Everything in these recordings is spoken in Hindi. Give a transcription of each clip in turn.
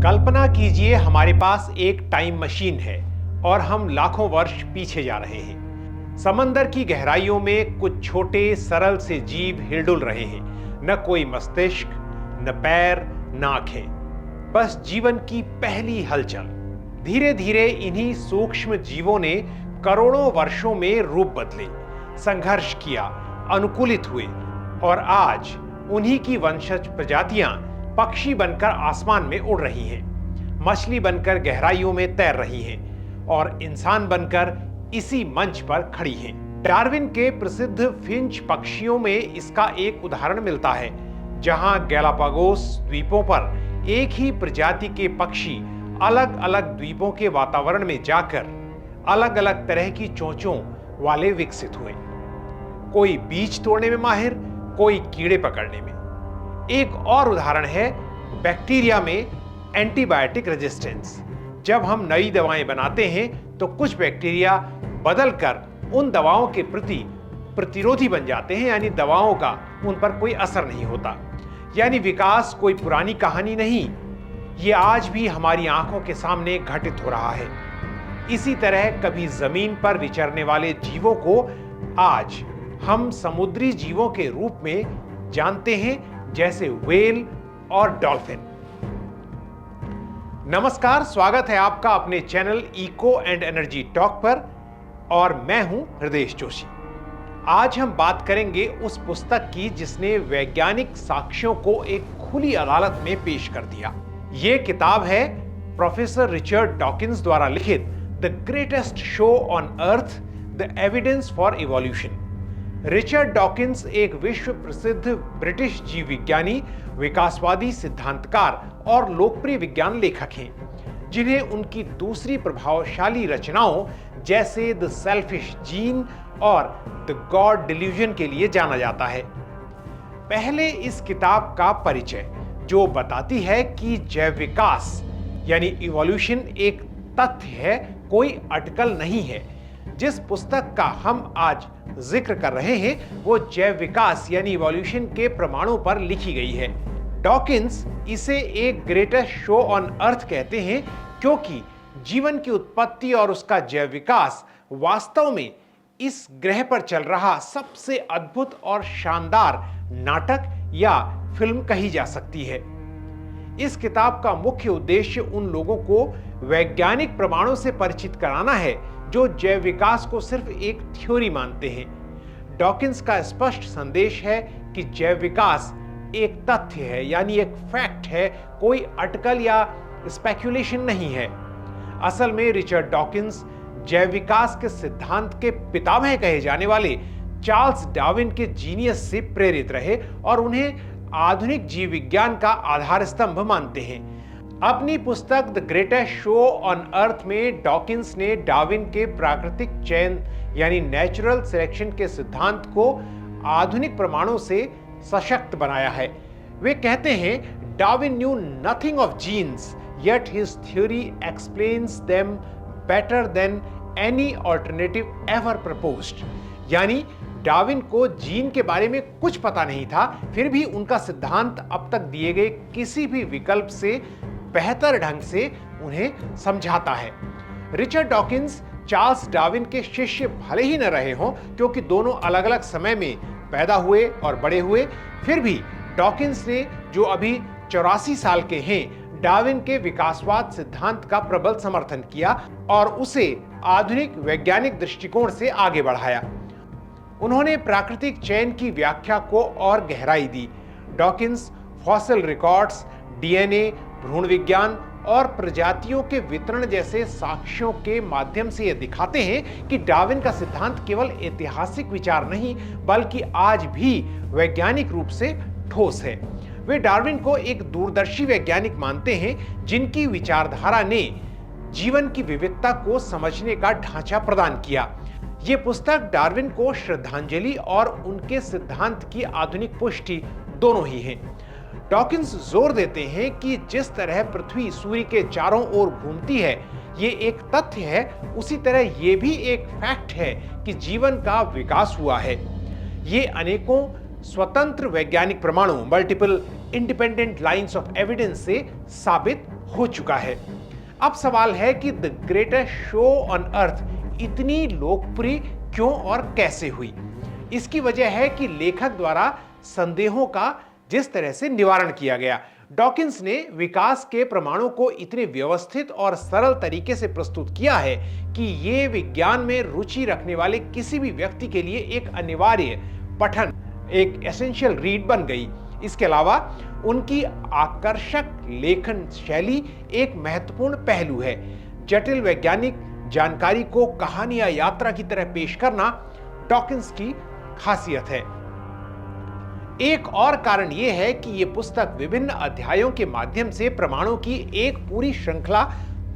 कल्पना कीजिए हमारे पास एक टाइम मशीन है और हम लाखों वर्ष पीछे जा रहे हैं। समंदर की गहराइयों में कुछ छोटे सरल से जीव हिलडुल रहे हैं। न कोई मस्तिष्क, न पैर, न आंखें, बस जीवन की पहली हलचल। धीरे धीरे इन्हीं सूक्ष्म जीवों ने करोड़ों वर्षों में रूप बदले, संघर्ष किया, अनुकूलित हुए और आज उन्हीं की वंशज प्रजातियां पक्षी बनकर आसमान में उड़ रही हैं, मछली बनकर गहराइयों में तैर रही हैं और इंसान बनकर इसी मंच पर खड़ी हैं। डार्विन के प्रसिद्ध फिंच पक्षियों में इसका एक उदाहरण मिलता है, जहां गैलापागोस द्वीपों पर एक ही प्रजाति के पक्षी अलग अलग द्वीपों के वातावरण में जाकर अलग अलग तरह की चोंचों वाले विकसित हुए। कोई बीज तोड़ने में माहिर, कोई कीड़े पकड़ने में। एक और उदाहरण है बैक्टीरिया में एंटीबायोटिक रेजिस्टेंस। जब हम नई दवाएं बनाते हैं तो कुछ बैक्टीरिया बदलकर उन दवाओं के प्रति प्रतिरोधी बन जाते हैं, यानी दवाओं का उन पर कोई असर नहीं होता। यानी विकास कोई पुरानी कहानी नहीं, ये आज भी हमारी आंखों के सामने घटित हो रहा है। इसी तरह कभी जमीन पर विचरने वाले जीवों को आज हम समुद्री जीवों के रूप में जानते हैं, जैसे व्हेल और डॉल्फिन। नमस्कार, स्वागत है आपका अपने channel eco and energy talk पर और मैं हूं हृदय जोशी। आज हम बात करेंगे उस पुस्तक की जिसने वैज्ञानिक साक्ष्यों को एक खुली अदालत में पेश कर दिया। यह किताब है प्रोफेसर रिचर्ड डॉकिंस द्वारा लिखित the greatest show on earth, the evidence for evolution. Richard Dawkins एक विश्व प्रसिद्ध ब्रिटिश जीव विज्ञानी, विकासवादी सिद्धांतकार और लोकप्रिय विज्ञान लेखक हैं, जिन्हें उनकी दूसरी प्रभावशाली रचनाओं जैसे द सेल्फिश जीन और द गॉड डिल्यूजन के लिए जाना जाता है। पहले इस किताब का परिचय, जो बताती है कि जैव विकास यानी इवोल्यूशन एक तथ्य है, कोई अटकल नहीं है। जिस पुस्तक का हम आज जिक्र कर रहे हैं वो जैव विकास यानी इवोल्यूशन के प्रमाणों पर लिखी गई है। डॉकिंस इसे एक ग्रेटेस्ट शो ऑन अर्थ कहते हैं क्योंकि जीवन की उत्पत्ति और उसका जैव विकास वास्तव में इस ग्रह पर चल रहा सबसे अद्भुत और शानदार नाटक या फिल्म कही जा सकती है। इस किताब का मुख्य उद्देश्य उन लोगों को वैज्ञानिक प्रमाणों से परिचित कराना है जो जैव विकास को सिर्फ एक थ्योरी मानते हैं। डॉकिंस का स्पष्ट संदेश है कि जैव विकास एक तथ्य है, यानी एक फैक्ट है, कोई अटकल या स्पेक्यूलेशन नहीं है। असल में रिचर्ड डॉकिंस जैव विकास के सिद्धांत के पितामह कहे जाने वाले चार्ल्स डार्विन के जीनियस से प्रेरित रहे और उन्हें आधुनिक जीव विज्ञान का आधार स्तंभ मानते हैं। अपनी पुस्तक the greatest show on earth में डॉकिंस ने डार्विन के प्राकृतिक चयन यानी नेचुरल सिलेक्शन के सिद्धांत को आधुनिक प्रमाणों से सशक्त बनाया है। वे कहते हैं, Darwin knew nothing of genes, yet his theory explains them better than any alternative ever proposed. यानी डार्विन को जीन के बारे में कुछ पता नहीं था, फिर भी उनका सिद्धांत अब तक दिए गए किसी भी विकल्प से बेहतर ढंग से उन्हें समझाता है। रिचर्ड डॉकिंस चार्ल्स डार्विन के शिष्य भले ही न रहे हों, क्योंकि दोनों अलग अलग समय में पैदा हुए और बड़े हुए, फिर भी डॉकिंस ने, जो अभी 84 साल के हैं, डार्विन के विकासवाद सिद्धांत का प्रबल समर्थन किया और उसे आधुनिक वैज्ञानिक दृष्टिकोण से आगे बढ़ाया। उन्होंने प्राकृतिक चयन की व्याख्या को और गहराई दी। डॉकिंस फॉसिल रिकॉर्ड्स, डीएनए, भ्रूण विज्ञान और प्रजातियों के वितरण जैसे साक्ष्यों के माध्यम से यह दिखाते हैं कि डार्विन का सिद्धांत केवल ऐतिहासिक विचार नहीं बल्कि आज भी वैज्ञानिक रूप से ठोस है। वे डार्विन को एक दूरदर्शी वैज्ञानिक मानते हैं जिनकी विचारधारा ने जीवन की विविधता को समझने का ढांचा प्रदान किया। ये पुस्तक डार्विन को श्रद्धांजलि और उनके सिद्धांत की आधुनिक पुष्टि दोनों ही है। डॉकिंस जोर देते हैं कि जिस तरह पृथ्वी सूर्य के चारों ओर घूमती है, ये एक तथ्य है, उसी तरह ये भी एक फैक्ट है कि जीवन का विकास हुआ है। ये अनेकों स्वतंत्र वैज्ञानिक प्रमाणों, multiple independent lines of evidence से साबित हो चुका है। अब सवाल है कि the greatest show on earth इतनी लोकप्रिय क्यों और कैसे हुई। इसकी वजह है कि लेखक द्वारा संदेहों का जिस तरह से निवारण किया गया। डॉकिंस ने विकास के प्रमाणों को इतने व्यवस्थित और सरल तरीके से प्रस्तुत किया है कि ये विज्ञान में रुचि रखने वाले किसी भी व्यक्ति के लिए एक अनिवार्य पठन, एक एसेंशियल रीड बन गई। इसके अलावा उनकी आकर्षक लेखन शैली एक महत्वपूर्ण पहलू है। जटिल वैज्ञानिक जानकारी को कहानी या यात्रा की तरह पेश करना डॉकिंस की खासियत है। एक और कारण यह है कि यह पुस्तक विभिन्न अध्यायों के माध्यम से प्रमाणों की एक पूरी श्रृंखला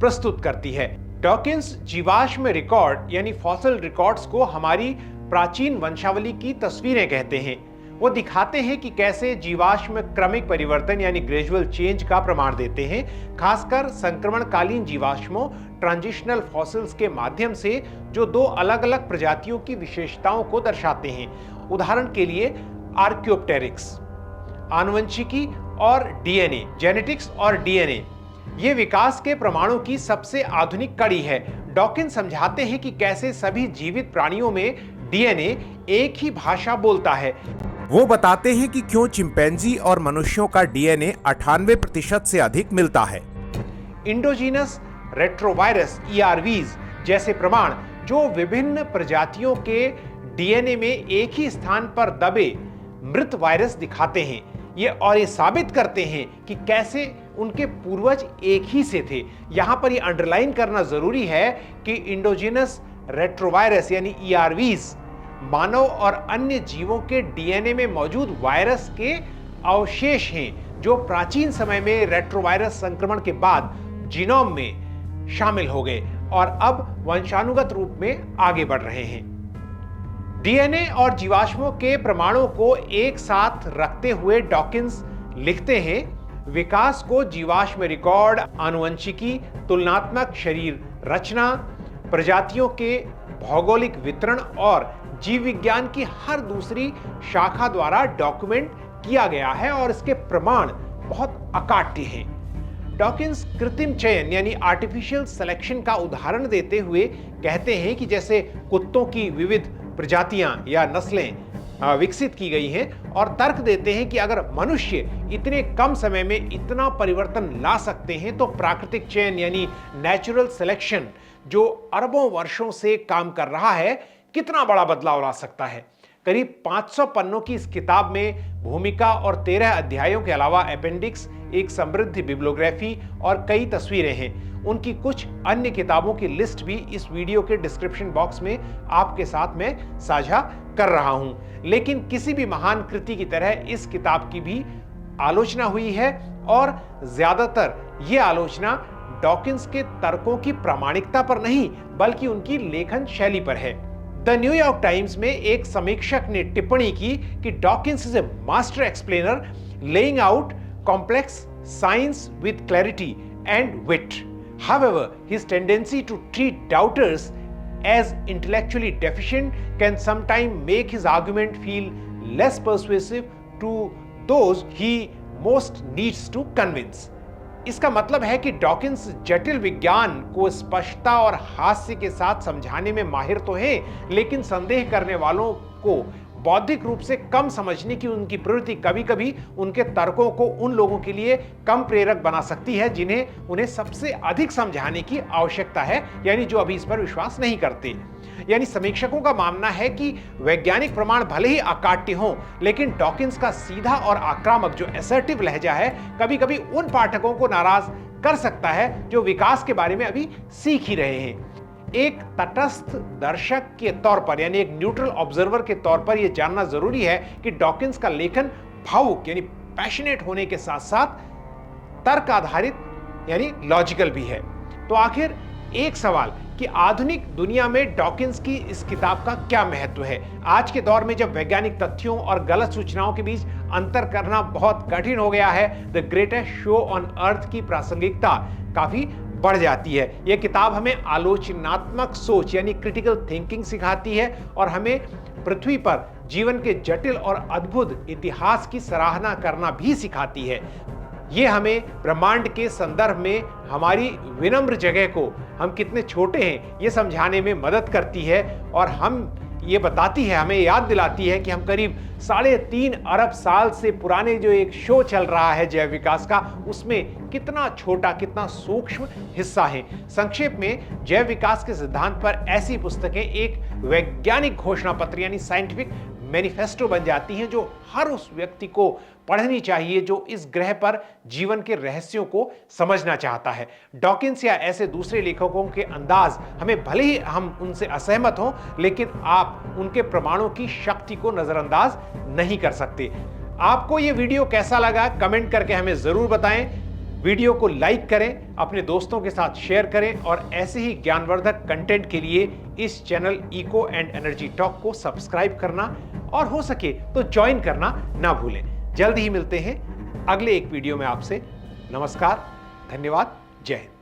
प्रस्तुत करती है। डॉकिंस जीवाश्म रिकॉर्ड यानी फॉसिल रिकॉर्ड्स को हमारी प्राचीन वंशावली की तस्वीरें कहते हैं। वो दिखाते हैं कि कैसे जीवाश्म क्रमिक परिवर्तन यानी ग्रेजुअल चेंज का प्रमाण देते हैं, खासकर संक्रमणकालीन जीवाश्मों ट्रांजिशनल फॉसिल्स के माध्यम से, जो दो अलग अलग प्रजातियों की विशेषताओं को दर्शाते हैं। उदाहरण के लिए आर्कियोप्टेरिक्स, आनुवंशिकी और डीएनए, जेनेटिक्स और डीएनए, ये विकास के प्रमाणों की सबसे आधुनिक कड़ी है। डॉकिंस समझाते हैं कि कैसे सभी जीवित प्राणियों में डीएनए एक ही भाषा बोलता है। वो बताते हैं कि क्यों चिंपैंजी और मनुष्यों का डीएनए 98% से अधिक मिलता है। इंडोजीनस रेट्रोवायरस ERVs जैसे प्रमाण जो विभिन्न प्रजातियों के डीएनए में एक ही स्थान पर दबे मृत वायरस दिखाते हैं, ये साबित करते हैं कि कैसे उनके पूर्वज एक ही से थे। यहां पर ये अंडरलाइन करना जरूरी है कि इंडोजीनस रेट्रोवायरस यानी ERVs मानव और अन्य जीवों के डीएनए में मौजूद वायरस के अवशेष हैं, जो प्राचीन समय में रेट्रोवायरस संक्रमण के बाद जीनोम में शामिल हो गए और अब वंशानुगत रूप में आगे बढ़ रहे हैं। डीएनए और जीवाश्मों के प्रमाणों को एक साथ रखते हुए डॉकिंस लिखते हैं, विकास को जीवाश्म रिकॉर्ड, आनुवंशिकी, तुलनात्मक शरीर रचना, प्रजातियों के भौगोलिक वितरण और जीव विज्ञान की हर दूसरी शाखा द्वारा डॉक्यूमेंट किया गया है और इसके प्रमाण बहुत अकाट्य हैं। डॉकिंस कृत्रिम चयन यानी आर्टिफिशियल सिलेक्शन का उदाहरण देते हुए कहते हैं कि जैसे कुत्तों की विविध प्रजातियां या नस्लें विकसित की गई हैं, और तर्क देते हैं कि अगर मनुष्य इतने कम समय में इतना परिवर्तन ला सकते हैं तो प्राकृतिक चयन यानी नेचुरल सिलेक्शन जो अरबों वर्षों से काम कर रहा है कितना बड़ा बदलाव ला सकता है। करीब 500 पन्नों की इस किताब में भूमिका और 13 अध्यायों के अलावा अपेंडिक्स, एक समृद्ध बिब्लियोग्राफी और कई तस्वीरें हैं। उनकी कुछ अन्य किताबों की लिस्ट भी इस वीडियो के डिस्क्रिप्शन बॉक्स में आपके साथ मैं साझा कर रहा हूं। लेकिन किसी भी महान कृति की तरह इस किताब की भी आलोचना हुई है और ज्यादातर यह आलोचना डॉकिंस के तर्कों की प्रामाणिकता पर नहीं बल्कि उनकी लेखन शैली पर है। द न्यूयॉर्क टाइम्स में एक समीक्षक ने टिप्पणी की कि Dawkins is a master explainer laying out complex science with clarity and wit. However, his tendency to treat doubters as intellectually deficient can sometimes make his argument feel less persuasive to those he most needs to convince. इसका मतलब है कि डॉकिंस जटिल विज्ञान को स्पष्टता और हास्य के साथ समझाने में माहिर तो हैं, लेकिन संदेह करने वालों को बौद्धिक रूप से कम समझने की उनकी प्रवृत्ति कभी कभी उनके तर्कों को उन लोगों के लिए कम प्रेरक बना सकती है जिन्हें उन्हें सबसे अधिक समझाने की आवश्यकता है, यानी जो अभी इस पर विश्वास नहीं करते। यानी समीक्षकों का मानना है कि वैज्ञानिक प्रमाण भले ही अकाट्य हों, लेकिन डॉकिंस का सीधा और आक्रामक जो असर्टिव लहजा है कभी कभी उन पाठकों को नाराज कर सकता है जो विकास के बारे में अभी सीख ही रहे हैं। एक तटस्थ दर्शक के तौर पर यानी एक न्यूट्रल ऑब्जर्वर के तौर पर यह जानना जरूरी है कि डॉकिंस का लेखन भावुक यानी पैशनेट होने के साथ साथ तर्क आधारित यानी लॉजिकल भी है। तो आखिर एक सवाल कि आधुनिक दुनिया में डॉकिंस की इस किताब का क्या महत्व है। आज के दौर में जब वैज्ञानिक तथ्यों और गलत सूचनाओं के बीच अंतर करना बहुत कठिन हो गया है, the greatest show on earth की प्रासंगिकता काफी बढ़ जाती है। यह किताब हमें आलोचनात्मक सोच यानी क्रिटिकल थिंकिंग सिखाती है और हमें पृथ्वी पर जीवन के जटिल और अद्भुत इतिहास की सराहना करना भी सिखाती है। ये हमें ब्रह्मांड के संदर्भ में हमारी विनम्र जगह को, हम कितने छोटे हैं, ये समझाने में मदद करती है और ये बताती है, हमें याद दिलाती है कि हम करीब 3.5 अरब साल से पुराने जो एक शो चल रहा है जैव विकास का, उसमें कितना छोटा, कितना सूक्ष्म हिस्सा है। संक्षेप में जैव विकास के सिद्धांत पर ऐसी पुस्तकें एक वैज्ञानिक घोषणा पत्र यानी साइंटिफिक मैनिफेस्टो बन जाती हैं, जो हर उस व्यक्ति को पढ़नी चाहिए जो इस ग्रह पर जीवन के रहस्यों को समझना चाहता है। डॉकिंस या ऐसे दूसरे लेखकों के अंदाज हमें भले ही हम उनसे असहमत हों, लेकिन आप उनके प्रमाणों की शक्ति को नजरअंदाज नहीं कर सकते। आपको यह वीडियो कैसा लगा कमेंट करके हमें जरूर बताएं। वीडियो को लाइक करें, अपने दोस्तों के साथ शेयर करें और ऐसे ही ज्ञानवर्धक कंटेंट के लिए इस channel eco and energy talk को सब्सक्राइब करना और हो सके तो ज्वाइन करना ना भूलें। जल्द ही मिलते हैं अगले एक वीडियो में आपसे। नमस्कार, धन्यवाद, जय हिंद।